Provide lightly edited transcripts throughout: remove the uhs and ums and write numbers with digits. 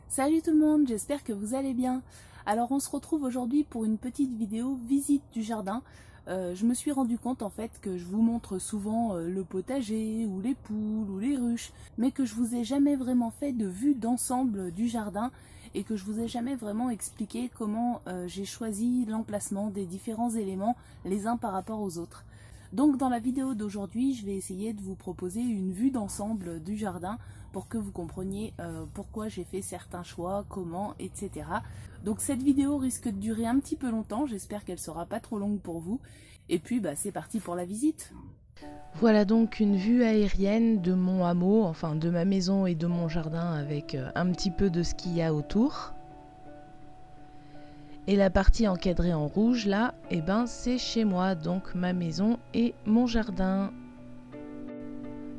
Salut tout le monde, j'espère que vous allez bien. Alors on se retrouve aujourd'hui pour une petite vidéo visite du jardin. Je me suis rendu compte en fait que je vous montre souvent le potager ou les poules ou les ruches, mais que je vous ai jamais vraiment fait de vue d'ensemble du jardin et que je vous ai jamais vraiment expliqué comment j'ai choisi l'emplacement des différents éléments les uns par rapport aux autres. Donc dans la vidéo d'aujourd'hui, je vais essayer de vous proposer une vue d'ensemble du jardin pour que vous compreniez pourquoi j'ai fait certains choix, comment, etc. Donc cette vidéo risque de durer un petit peu longtemps, j'espère qu'elle sera pas trop longue pour vous. Et puis c'est parti pour la visite. Voilà donc une vue aérienne de mon hameau, enfin de ma maison et de mon jardin avec un petit peu de ce qu'il y a autour. Et la partie encadrée en rouge là, c'est chez moi, donc ma maison et mon jardin.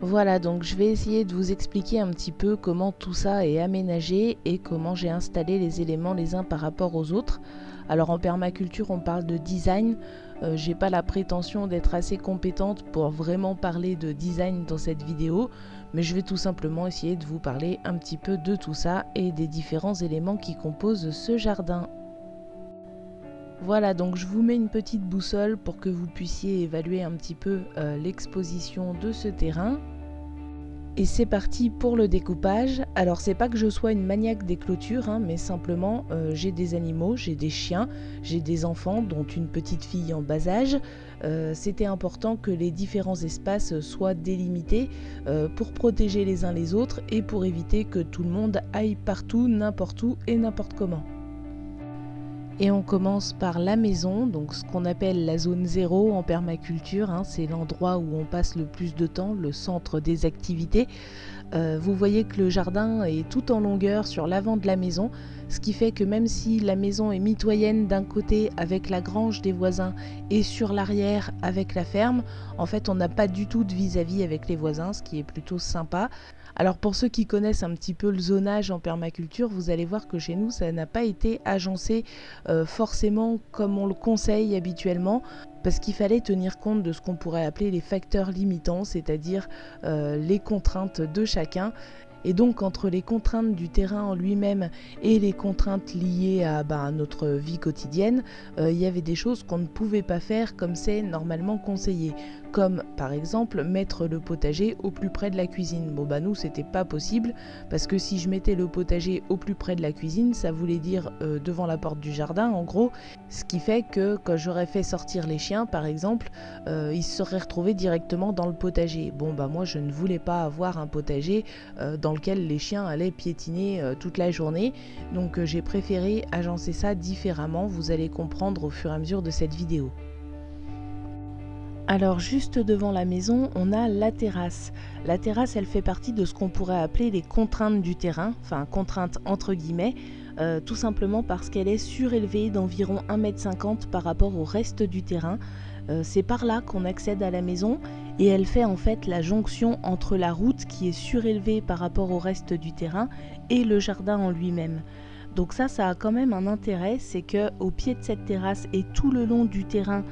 Voilà, donc je vais essayer de vous expliquer un petit peu comment tout ça est aménagé et comment j'ai installé les éléments les uns par rapport aux autres. Alors en permaculture on parle de design, j'ai pas la prétention d'être assez compétente pour vraiment parler de design dans cette vidéo, mais je vais tout simplement essayer de vous parler un petit peu de tout ça et des différents éléments qui composent ce jardin. Voilà, donc je vous mets une petite boussole pour que vous puissiez évaluer un petit peu l'exposition de ce terrain. Et c'est parti pour le découpage. Alors c'est pas que je sois une maniaque des clôtures, mais simplement j'ai des animaux, j'ai des chiens, j'ai des enfants, dont une petite fille en bas âge. C'était important que les différents espaces soient délimités pour protéger les uns les autres et pour éviter que tout le monde aille partout, n'importe où et n'importe comment. Et on commence par la maison, donc ce qu'on appelle la zone 0 en permaculture, c'est l'endroit où on passe le plus de temps, le centre des activités. Vous voyez que le jardin est tout en longueur sur l'avant de la maison, ce qui fait que même si la maison est mitoyenne d'un côté avec la grange des voisins et sur l'arrière avec la ferme, en fait on n'a pas du tout de vis-à-vis avec les voisins, ce qui est plutôt sympa. Alors pour ceux qui connaissent un petit peu le zonage en permaculture, vous allez voir que chez nous ça n'a pas été agencé forcément comme on le conseille habituellement, parce qu'il fallait tenir compte de ce qu'on pourrait appeler les facteurs limitants, c'est-à-dire les contraintes de chacun. Et donc entre les contraintes du terrain en lui-même et les contraintes liées à notre vie quotidienne, il y avait des choses qu'on ne pouvait pas faire comme c'est normalement conseillé. Comme par exemple mettre le potager au plus près de la cuisine. Nous c'était pas possible parce que si je mettais le potager au plus près de la cuisine, ça voulait dire devant la porte du jardin en gros, ce qui fait que quand j'aurais fait sortir les chiens par exemple, ils se seraient retrouvés directement dans le potager. Moi je ne voulais pas avoir un potager dans lequel les chiens allaient piétiner toute la journée, donc j'ai préféré agencer ça différemment, vous allez comprendre au fur et à mesure de cette vidéo. Alors juste devant la maison, on a la terrasse. La terrasse, elle fait partie de ce qu'on pourrait appeler les contraintes du terrain, enfin contraintes entre guillemets, tout simplement parce qu'elle est surélevée d'environ 1,50 m par rapport au reste du terrain. C'est par là qu'on accède à la maison et elle fait en fait la jonction entre la route qui est surélevée par rapport au reste du terrain et le jardin en lui-même. Donc ça a quand même un intérêt, c'est que au pied de cette terrasse et tout le long du terrain,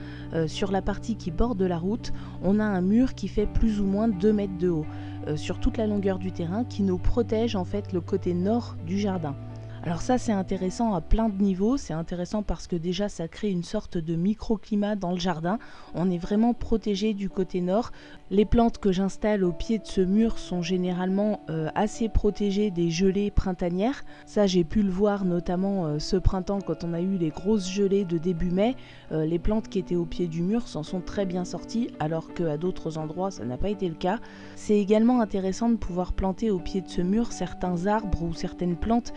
sur la partie qui borde la route, on a un mur qui fait plus ou moins 2 mètres de haut, sur toute la longueur du terrain, qui nous protège en fait le côté nord du jardin. Alors ça c'est intéressant à plein de niveaux, c'est intéressant parce que déjà ça crée une sorte de microclimat dans le jardin, on est vraiment protégé du côté nord. Les plantes que j'installe au pied de ce mur sont généralement assez protégées des gelées printanières. Ça j'ai pu le voir notamment ce printemps quand on a eu les grosses gelées de début mai. Les plantes qui étaient au pied du mur s'en sont très bien sorties alors qu'à d'autres endroits ça n'a pas été le cas. C'est également intéressant de pouvoir planter au pied de ce mur certains arbres ou certaines plantes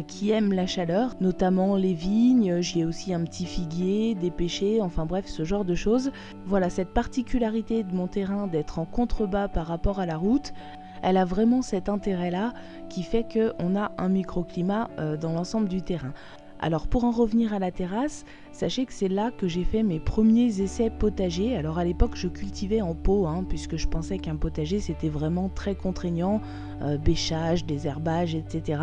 qui aiment la chaleur, notamment les vignes, j'y ai aussi un petit figuier, des pêchers, enfin bref ce genre de choses. Voilà, cette particularité de mon terrain d'être en contrebas par rapport à la route, elle a vraiment cet intérêt là qui fait qu'on a un microclimat dans l'ensemble du terrain. Alors pour en revenir à la terrasse, sachez que c'est là que j'ai fait mes premiers essais potagers. Alors à l'époque je cultivais en pot, puisque je pensais qu'un potager c'était vraiment très contraignant, bêchage, désherbage, etc.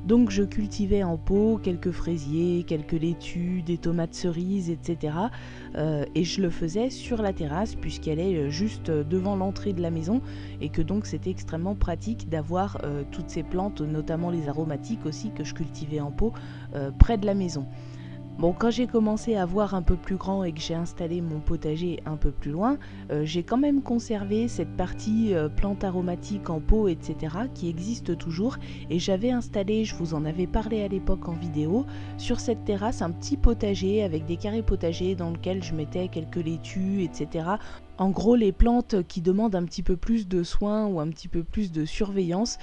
Donc je cultivais en pot quelques fraisiers, quelques laitues, des tomates cerises, etc. Et je le faisais sur la terrasse puisqu'elle est juste devant l'entrée de la maison et que donc c'était extrêmement pratique d'avoir toutes ces plantes, notamment les aromatiques aussi que je cultivais en pot, près de la maison. Bon, quand j'ai commencé à voir un peu plus grand et que j'ai installé mon potager un peu plus loin, j'ai quand même conservé cette partie plantes aromatiques en pot, etc. qui existe toujours. Et j'avais installé, je vous en avais parlé à l'époque en vidéo, sur cette terrasse un petit potager avec des carrés potagers dans lequel je mettais quelques laitues, etc. En gros, les plantes qui demandent un petit peu plus de soins ou un petit peu plus de surveillance.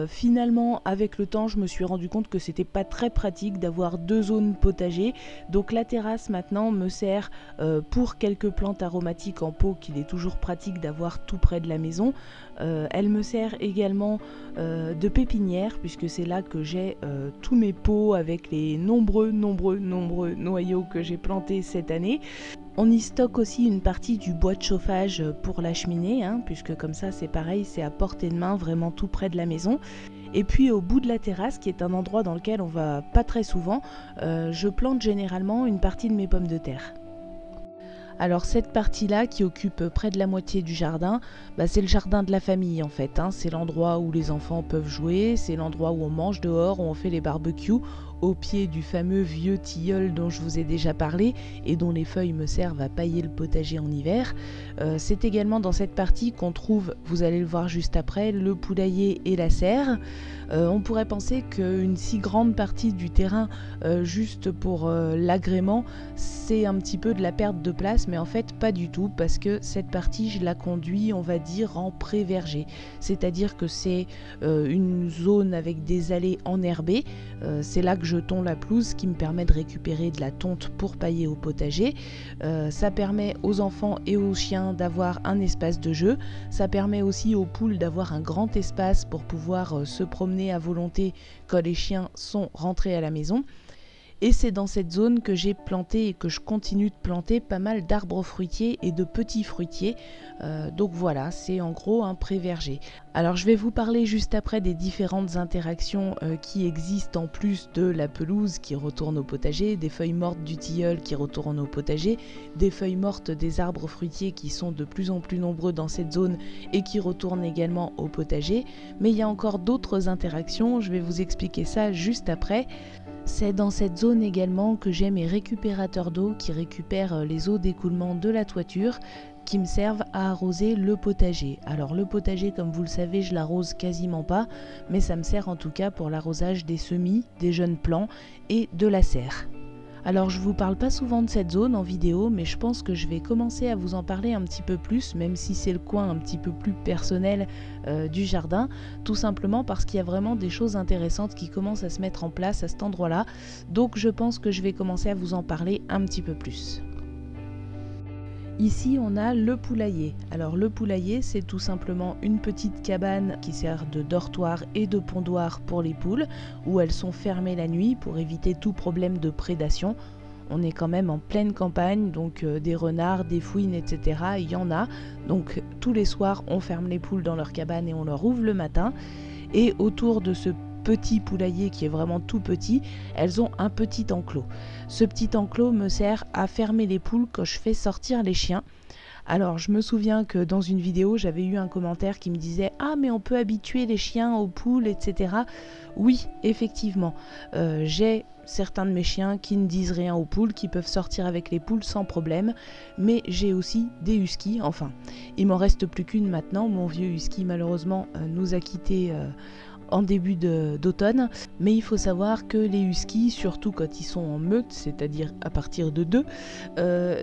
Finalement, avec le temps, je me suis rendu compte que c'était pas très pratique d'avoir deux zones potagers. Donc la terrasse maintenant me sert pour quelques plantes aromatiques en pot qu'il est toujours pratique d'avoir tout près de la maison. Elle me sert également de pépinière puisque c'est là que j'ai tous mes pots avec les nombreux noyaux que j'ai plantés cette année. On y stocke aussi une partie du bois de chauffage pour la cheminée, puisque comme ça c'est pareil, c'est à portée de main, vraiment tout près de la maison. Et puis au bout de la terrasse, qui est un endroit dans lequel on va pas très souvent, je plante généralement une partie de mes pommes de terre. Alors cette partie-là qui occupe près de la moitié du jardin, c'est le jardin de la famille en fait. C'est l'endroit où les enfants peuvent jouer, c'est l'endroit où on mange dehors, où on fait les barbecues, au pied du fameux vieux tilleul dont je vous ai déjà parlé et dont les feuilles me servent à pailler le potager en hiver. C'est également dans cette partie qu'on trouve, vous allez le voir juste après, le poulailler et la serre. On pourrait penser qu'une si grande partie du terrain juste pour l'agrément, c'est un petit peu de la perte de place, mais en fait pas du tout, parce que cette partie je la conduis, on va dire, en pré-verger, c'est-à-dire que c'est une zone avec des allées enherbées. C'est là que je tonds la pelouse, qui me permet de récupérer de la tonte pour pailler au potager. Ça permet aux enfants et aux chiens d'avoir un espace de jeu, ça permet aussi aux poules d'avoir un grand espace pour pouvoir se promener à volonté quand les chiens sont rentrés à la maison. Et c'est dans cette zone que j'ai planté et que je continue de planter pas mal d'arbres fruitiers et de petits fruitiers. Donc voilà, c'est en gros un pré-verger. Alors je vais vous parler juste après des différentes interactions qui existent en plus de la pelouse qui retourne au potager, des feuilles mortes du tilleul qui retournent au potager, des feuilles mortes des arbres fruitiers qui sont de plus en plus nombreux dans cette zone et qui retournent également au potager. Mais il y a encore d'autres interactions, je vais vous expliquer ça juste après. C'est dans cette zone également que j'ai mes récupérateurs d'eau qui récupèrent les eaux d'écoulement de la toiture qui me servent à arroser le potager. Alors le potager, comme vous le savez, je l'arrose quasiment pas, mais ça me sert en tout cas pour l'arrosage des semis, des jeunes plants et de la serre. Alors je vous parle pas souvent de cette zone en vidéo, mais je pense que je vais commencer à vous en parler un petit peu plus, même si c'est le coin un petit peu plus personnel du jardin, tout simplement parce qu'il y a vraiment des choses intéressantes qui commencent à se mettre en place à cet endroit-là, donc je pense que je vais commencer à vous en parler un petit peu plus. Ici on a le poulailler. Alors le poulailler, c'est tout simplement une petite cabane qui sert de dortoir et de pondoir pour les poules, où elles sont fermées la nuit pour éviter tout problème de prédation. On est quand même en pleine campagne, donc des renards, des fouines, etc. il y en a. Donc tous les soirs on ferme les poules dans leur cabane et on leur ouvre le matin. Et autour de ce petit poulailler qui est vraiment tout petit, elles ont un petit enclos. Ce petit enclos me sert à fermer les poules quand je fais sortir les chiens. Alors je me souviens que dans une vidéo j'avais eu un commentaire qui me disait « Ah mais on peut habituer les chiens aux poules, etc. » Oui, effectivement, j'ai certains de mes chiens qui ne disent rien aux poules, qui peuvent sortir avec les poules sans problème, mais j'ai aussi des huskies, enfin, il m'en reste plus qu'une maintenant, mon vieux husky malheureusement nous a quittés en début d'automne, mais il faut savoir que les huskies, surtout quand ils sont en meute, c'est-à-dire à partir de 2,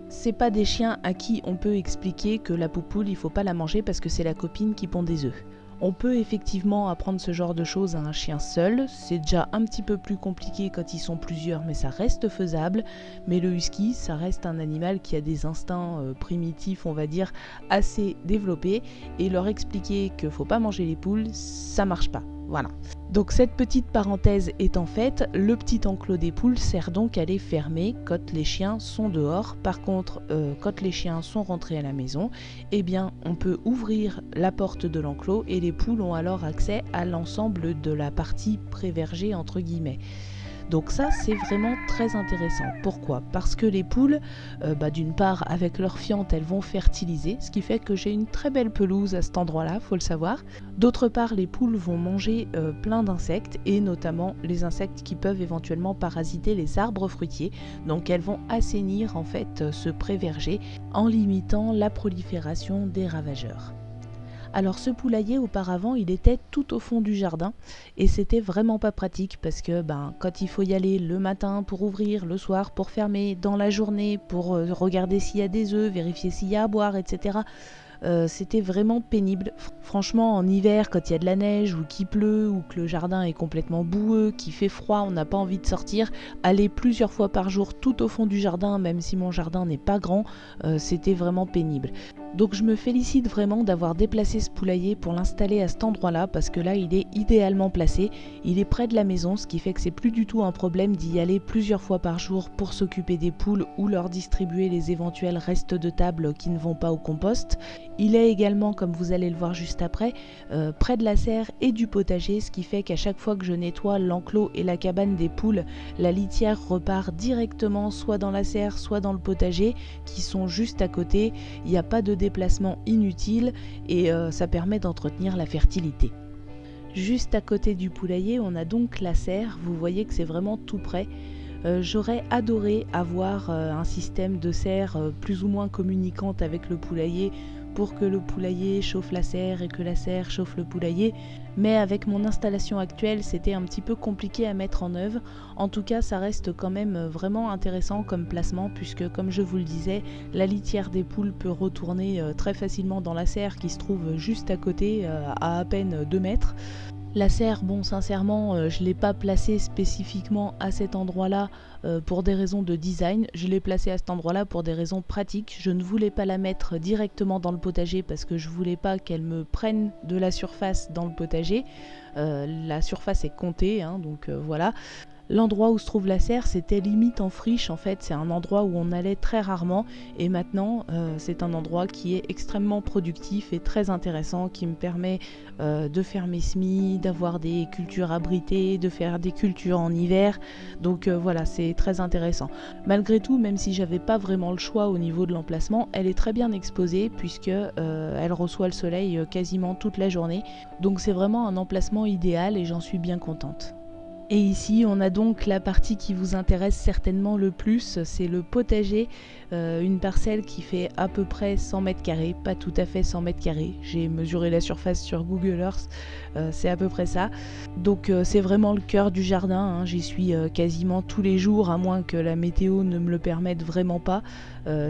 c'est pas des chiens à qui on peut expliquer que la poupoule il faut pas la manger parce que c'est la copine qui pond des œufs. On peut effectivement apprendre ce genre de choses à un chien seul, c'est déjà un petit peu plus compliqué quand ils sont plusieurs, mais ça reste faisable. Mais le husky, ça reste un animal qui a des instincts primitifs, on va dire, assez développés, et leur expliquer qu'il faut pas manger les poules, ça marche pas. Voilà. Donc cette petite parenthèse étant faite, le petit enclos des poules sert donc à les fermer quand les chiens sont dehors. Par contre, quand les chiens sont rentrés à la maison, eh bien on peut ouvrir la porte de l'enclos et les poules ont alors accès à l'ensemble de la partie pré-verger entre guillemets. Donc ça c'est vraiment très intéressant. Pourquoi? Parce que les poules, d'une part avec leur fiente elles vont fertiliser, ce qui fait que j'ai une très belle pelouse à cet endroit-là, faut le savoir. D'autre part les poules vont manger plein d'insectes et notamment les insectes qui peuvent éventuellement parasiter les arbres fruitiers. Donc elles vont assainir en fait ce pré-verger en limitant la prolifération des ravageurs. Alors ce poulailler auparavant il était tout au fond du jardin et c'était vraiment pas pratique parce que quand il faut y aller le matin pour ouvrir, le soir pour fermer, dans la journée pour regarder s'il y a des œufs, vérifier s'il y a à boire, etc. C'était vraiment pénible. Franchement en hiver quand il y a de la neige ou qu'il pleut ou que le jardin est complètement boueux, qu'il fait froid, on n'a pas envie de sortir, aller plusieurs fois par jour tout au fond du jardin, même si mon jardin n'est pas grand, c'était vraiment pénible. Donc je me félicite vraiment d'avoir déplacé ce poulailler pour l'installer à cet endroit-là parce que là il est idéalement placé, il est près de la maison, ce qui fait que c'est plus du tout un problème d'y aller plusieurs fois par jour pour s'occuper des poules ou leur distribuer les éventuels restes de table qui ne vont pas au compost. Il est également, comme vous allez le voir juste après, près de la serre et du potager, ce qui fait qu'à chaque fois que je nettoie l'enclos et la cabane des poules, la litière repart directement soit dans la serre, soit dans le potager, qui sont juste à côté. Il n'y a pas de déplacement inutile et ça permet d'entretenir la fertilité. Juste à côté du poulailler, on a donc la serre. Vous voyez que c'est vraiment tout près. J'aurais adoré avoir un système de serre plus ou moins communicante avec le poulailler pour que le poulailler chauffe la serre et que la serre chauffe le poulailler, mais avec mon installation actuelle c'était un petit peu compliqué à mettre en œuvre. En tout cas ça reste quand même vraiment intéressant comme placement puisque comme je vous le disais, la litière des poules peut retourner très facilement dans la serre qui se trouve juste à côté à peine 2 mètres. La serre, bon sincèrement, je ne l'ai pas placée spécifiquement à cet endroit-là pour des raisons de design. Je l'ai placée à cet endroit-là pour des raisons pratiques. Je ne voulais pas la mettre directement dans le potager parce que je ne voulais pas qu'elle me prenne de la surface dans le potager. La surface est comptée, hein, donc voilà. L'endroit où se trouve la serre, c'était limite en friche en fait, c'est un endroit où on allait très rarement et maintenant c'est un endroit qui est extrêmement productif et très intéressant qui me permet de faire mes semis, d'avoir des cultures abritées, de faire des cultures en hiver, donc voilà c'est très intéressant. Malgré tout, même si j'avais pas vraiment le choix au niveau de l'emplacement, elle est très bien exposée puisque elle reçoit le soleil quasiment toute la journée, donc c'est vraiment un emplacement idéal et j'en suis bien contente. Et ici on a donc la partie qui vous intéresse certainement le plus, c'est le potager, une parcelle qui fait à peu près 100 mètres carrés, pas tout à fait 100 mètres carrés, j'ai mesuré la surface sur Google Earth, c'est à peu près ça. Donc c'est vraiment le cœur du jardin, hein. J'y suis quasiment tous les jours à moins que la météo ne me le permette vraiment pas.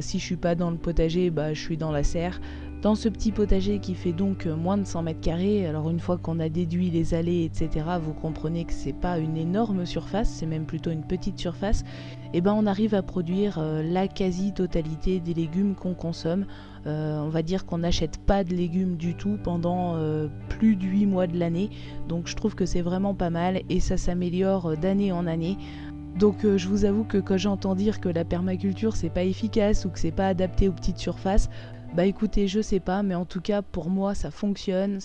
Si je suis pas dans le potager, je suis dans la serre. Dans ce petit potager qui fait donc moins de 100 mètres carrés, alors une fois qu'on a déduit les allées, etc., vous comprenez que c'est pas une énorme surface, c'est même plutôt une petite surface, et on arrive à produire la quasi-totalité des légumes qu'on consomme. On va dire qu'on n'achète pas de légumes du tout pendant plus de 8 mois de l'année, donc je trouve que c'est vraiment pas mal et ça s'améliore d'année en année. Donc je vous avoue que quand j'entends dire que la permaculture c'est pas efficace ou que c'est pas adapté aux petites surfaces, écoutez, je sais pas, mais en tout cas pour moi ça fonctionne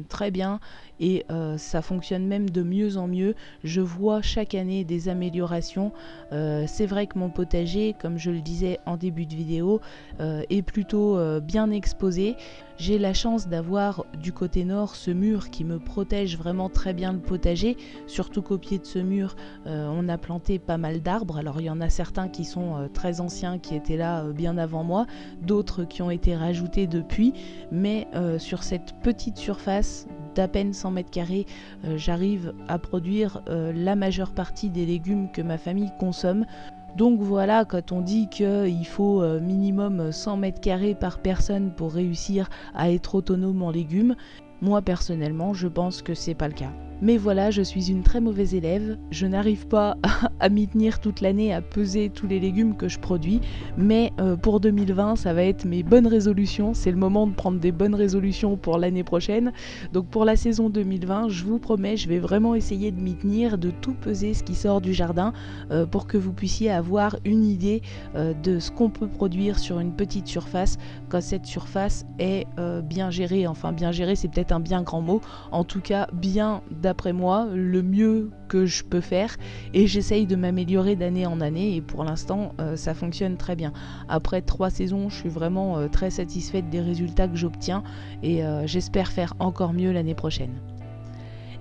très bien et ça fonctionne même de mieux en mieux. Je vois chaque année des améliorations. C'est vrai que mon potager, comme je le disais en début de vidéo, est plutôt bien exposé. J'ai la chance d'avoir du côté nord ce mur qui me protège vraiment très bien le potager, surtout qu'au pied de ce mur on a planté pas mal d'arbres. Alors il y en a certains qui sont très anciens, qui étaient là bien avant moi, d'autres qui ont été rajoutés depuis, mais sur cette petite surface d'à peine 100 mètres carrés, j'arrive à produire la majeure partie des légumes que ma famille consomme. Donc voilà, quand on dit qu'il faut minimum 100 mètres carrés par personne pour réussir à être autonome en légumes, moi personnellement je pense que c'est pas le cas. Mais voilà, je suis une très mauvaise élève, je n'arrive pas à m'y tenir toute l'année, à peser tous les légumes que je produis, mais pour 2020 ça va être mes bonnes résolutions, c'est le moment de prendre des bonnes résolutions pour l'année prochaine. Donc pour la saison 2020, je vous promets, je vais vraiment essayer de m'y tenir, de tout peser ce qui sort du jardin pour que vous puissiez avoir une idée de ce qu'on peut produire sur une petite surface quand cette surface est bien gérée. Enfin bien gérée, c'est peut-être un bien grand mot, en tout cas bien, d'après moi, le mieux que je peux faire, et j'essaye de m'améliorer d'année en année, et pour l'instant ça fonctionne très bien. Après 3 saisons, je suis vraiment très satisfaite des résultats que j'obtiens, et j'espère faire encore mieux l'année prochaine.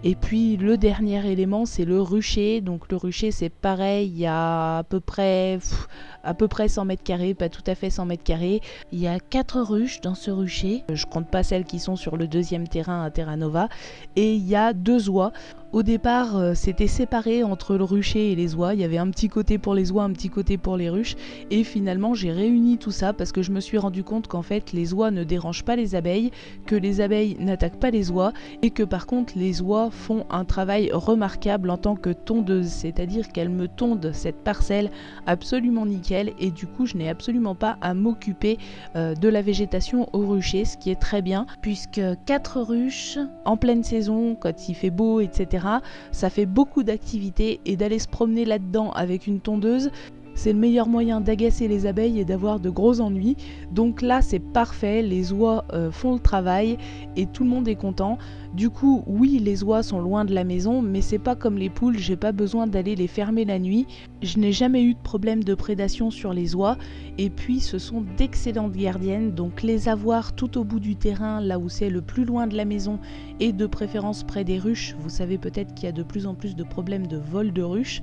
Et puis le dernier élément, c'est le rucher. Donc le rucher, c'est pareil, il y a à peu près 100 mètres carrés, pas tout à fait 100 mètres carrés. Il y a 4 ruches dans ce rucher, je compte pas celles qui sont sur le deuxième terrain à Terra Nova, et il y a 2 oies. Au départ, c'était séparé entre le rucher et les oies, il y avait un petit côté pour les oies, un petit côté pour les ruches, et finalement j'ai réuni tout ça parce que je me suis rendu compte qu'en fait les oies ne dérangent pas les abeilles, que les abeilles n'attaquent pas les oies, et que par contre les oies font un travail remarquable en tant que tondeuse, c'est-à-dire qu'elles me tondent cette parcelle absolument nickel, et du coup je n'ai absolument pas à m'occuper de la végétation au rucher, ce qui est très bien, puisque 4 ruches en pleine saison, quand il fait beau, etc., ça fait beaucoup d'activités, et d'aller se promener là-dedans avec une tondeuse, c'est le meilleur moyen d'agacer les abeilles et d'avoir de gros ennuis. Donc là c'est parfait, les oies font le travail et tout le monde est content. Du coup oui, les oies sont loin de la maison, mais c'est pas comme les poules, j'ai pas besoin d'aller les fermer la nuit. Je n'ai jamais eu de problème de prédation sur les oies, et puis ce sont d'excellentes gardiennes, donc les avoir tout au bout du terrain, là où c'est le plus loin de la maison, et de préférence près des ruches. Vous savez peut-être qu'il y a de plus en plus de problèmes de vol de ruches,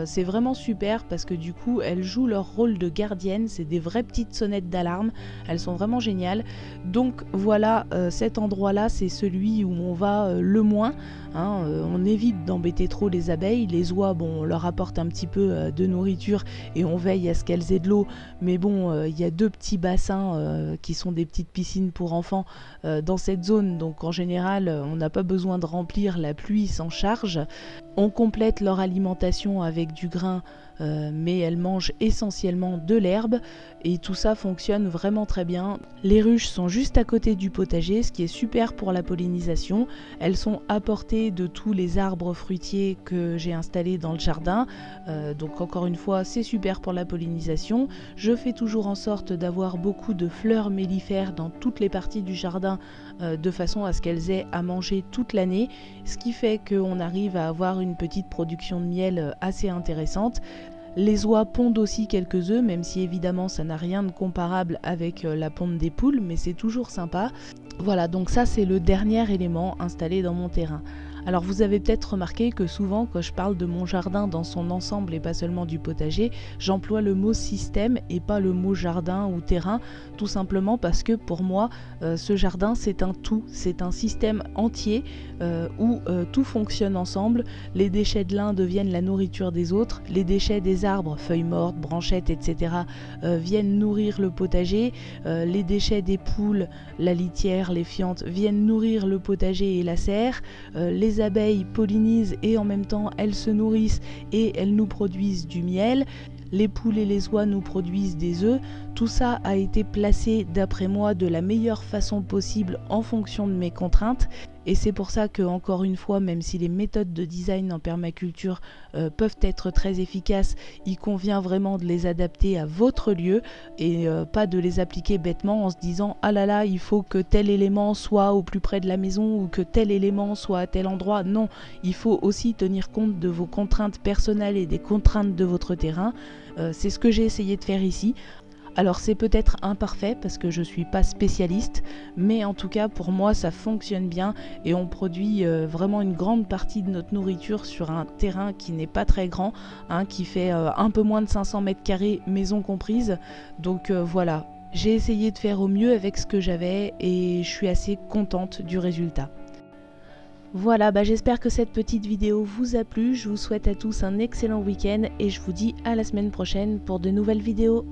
c'est vraiment super parce que du coup elles jouent leur rôle de gardienne, c'est des vraies petites sonnettes d'alarme, elles sont vraiment géniales. Donc voilà, cet endroit là c'est celui où on va le moins, hein, on évite d'embêter trop les abeilles. Les oies, bon, on leur apporte un petit peu de nourriture et on veille à ce qu'elles aient de l'eau, mais bon, il y a 2 petits bassins qui sont des petites piscines pour enfants dans cette zone, donc en général on n'a pas besoin de remplir, la pluie s'en charge. On complète leur alimentation avec du grain, mais elles mangent essentiellement de l'herbe, et tout ça fonctionne vraiment très bien. Les ruches sont juste à côté du potager, ce qui est super pour la pollinisation. Elles sont à portée de tous les arbres fruitiers que j'ai installés dans le jardin, donc encore une fois c'est super pour la pollinisation. Je fais toujours en sorte d'avoir beaucoup de fleurs mellifères dans toutes les parties du jardin, de façon à ce qu'elles aient à manger toute l'année, ce qui fait qu'on arrive à avoir une petite production de miel assez intéressante. Les oies pondent aussi quelques œufs, même si évidemment ça n'a rien de comparable avec la ponte des poules, mais c'est toujours sympa. Voilà, donc ça c'est le dernier élément installé dans mon terrain. Alors vous avez peut-être remarqué que souvent quand je parle de mon jardin dans son ensemble et pas seulement du potager, j'emploie le mot système et pas le mot jardin ou terrain, tout simplement parce que pour moi ce jardin c'est un tout, c'est un système entier où tout fonctionne ensemble. Les déchets de l'un deviennent la nourriture des autres, les déchets des arbres, feuilles mortes, branchettes, etc. Viennent nourrir le potager, les déchets des poules, la litière, les fientes viennent nourrir le potager et la serre, les abeilles pollinisent et en même temps elles se nourrissent et elles nous produisent du miel. Les poules et les oies nous produisent des œufs. Tout ça a été placé d'après moi de la meilleure façon possible en fonction de mes contraintes, et c'est pour ça que, encore une fois, même si les méthodes de design en permaculture peuvent être très efficaces, il convient vraiment de les adapter à votre lieu et pas de les appliquer bêtement en se disant ah là là, il faut que tel élément soit au plus près de la maison ou que tel élément soit à tel endroit. Non, il faut aussi tenir compte de vos contraintes personnelles et des contraintes de votre terrain. C'est ce que j'ai essayé de faire ici. Alors c'est peut-être imparfait parce que je ne suis pas spécialiste, mais en tout cas pour moi ça fonctionne bien et on produit vraiment une grande partie de notre nourriture sur un terrain qui n'est pas très grand, hein, qui fait un peu moins de 500 mètres carrés, maison comprise. Donc voilà, j'ai essayé de faire au mieux avec ce que j'avais et je suis assez contente du résultat. Voilà, j'espère que cette petite vidéo vous a plu, je vous souhaite à tous un excellent week-end et je vous dis à la semaine prochaine pour de nouvelles vidéos.